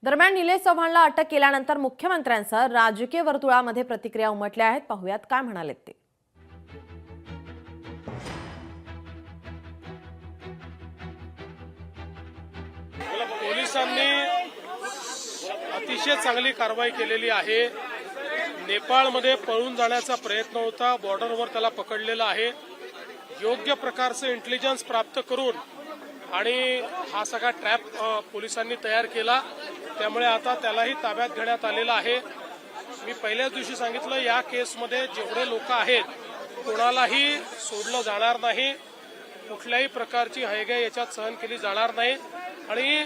दरम्यान निलेश चव्हाणला अटक केल्यानंतर मुख्यमंत्र्यांसह राजकीय वर्तुळामध्ये प्रतिक्रिया उमटल्या आहेत। पाहूयात काय म्हणालेत ते। पोलिसांनी अतिशय चांगली कारवाई केलेली आहे। नेपाळमध्ये पळून जाण्याचा प्रयत्न होता, बॉर्डरवर त्याला पकडलेला आहे। योग्य प्रकारचं इंटेलिजन्स प्राप्त करून आणि हा सगळा ट्रॅप पोलिसांनी तयार केला, त्यामुळे आता त्यालाही ताब्यात घेण्यात आलेला आहे। मी पहिल्याच दिवशी सांगितलं, या केसमध्ये जेवढे लोक आहेत कोणालाही सोडलं जाणार नाही, कुठल्याही प्रकारची हयगय याच्यात सहन केली जाणार नाही आणि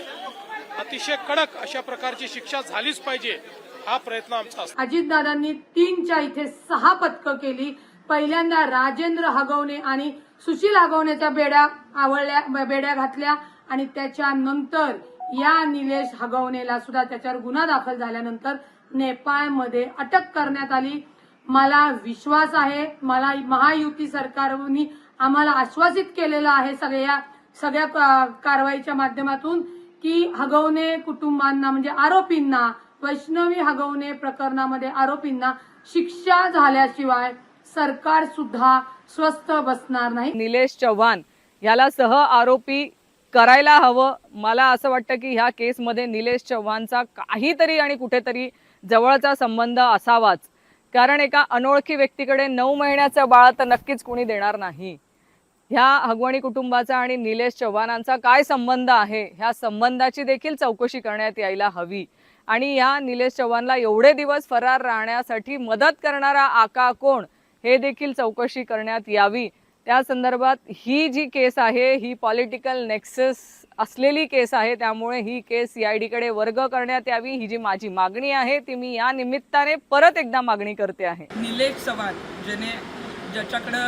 अतिशय कडक अशा प्रकारची शिक्षा झालीच पाहिजे, हा प्रयत्न आमचा असतो। अजितदादांनी 3च्या इथे 6 पथकं केली। पहिल्यांदा राजेंद्र हगवणे आणि सुशील हगवणेच्या बेड्या घातल्या आणि त्याच्यानंतर या निलेश हगवणेला सुद्धा त्याच्यावर गुन्हा दाखल झाल्यानंतर नेपाळमध्ये अटक करण्यात आली। मला विश्वास आहे, मला महायुती सरकारने आम्हाला आश्वासित केलेलं आहे सगळ्या कारवाईच्या माध्यमातून की हगवणे कुटुंबांना म्हणजे आरोपींना, वैष्णवी हगवणे प्रकरणामध्ये आरोपींना शिक्षा झाल्याशिवाय सरकार सुद्धा स्वस्थ बसणार नाही। निलेश चव्हाण याला सह आरोपी करायला हवं। मला असं वाटतं की ह्या केसमध्ये निलेश चव्हाणचा काहीतरी आणि कुठेतरी जवळचा संबंध असावाच, कारण एका अनोळखी व्यक्तीकडे 9 महिन्याचं बाळ तर नक्कीच कोणी देणार नाही। ह्या हगवणी कुटुंबाचा आणि निलेश चव्हाणांचा काय संबंध आहे, ह्या संबंधाची देखील चौकशी करण्यात यायला हवी आणि या निलेश चव्हाणला एवढे दिवस फरार राहण्यासाठी मदत करणारा आका कोण हे देखील चौकशी करण्यात यावी। त्या संदर्भात ही जी केस आहे ही पॉलिटिकल नेक्सस असलेली केस आहे, त्यामुळे ही केस CID कडे वर्ग करण्यात यावी, ही जी माझी मागणी आहे ती मी या निमित्ताने परत एकदा मागणी करते आहे। निलेश चव्हाण ज्याच्याकडे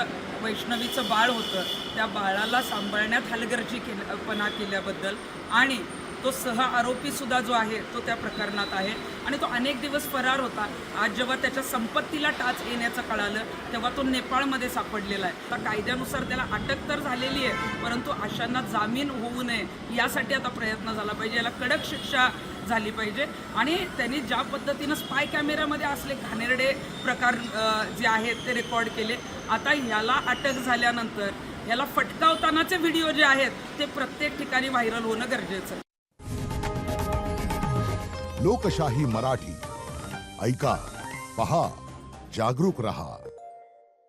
वैष्णवीचं बाळ होतं, त्या बाळाला सांभाळण्यात हलगर्जीपणा केल्याबद्दल आणि तो सह आरोपी सुद्धा जो आहे तो त्या प्रकरणात आहे आणि तो अनेक दिवस फरार होता। आज जेव्हा त्याच्या संपत्तीला टाच येण्याचं कळालं तेव्हा तो नेपाळमध्ये सापडलेला आहे। आता कायद्यानुसार त्याला अटक तर झालेली आहे, परंतु अशांना जामीन होऊ नये यासाठी आता प्रयत्न झाला पाहिजे, याला कडक शिक्षा झाली पाहिजे आणि त्यांनी ज्या पद्धतीनं स्पाय कॅमेऱ्यामध्ये असले घाणेरडे प्रकार जे आहेत ते रेकॉर्ड केले, आता ह्याला अटक झाल्यानंतर ह्याला फटकावतानाचे व्हिडिओ जे आहेत ते प्रत्येक ठिकाणी व्हायरल होणं गरजेचं आहे। लोकशाही मराठी ऐका, पहा, जागरूक रहा।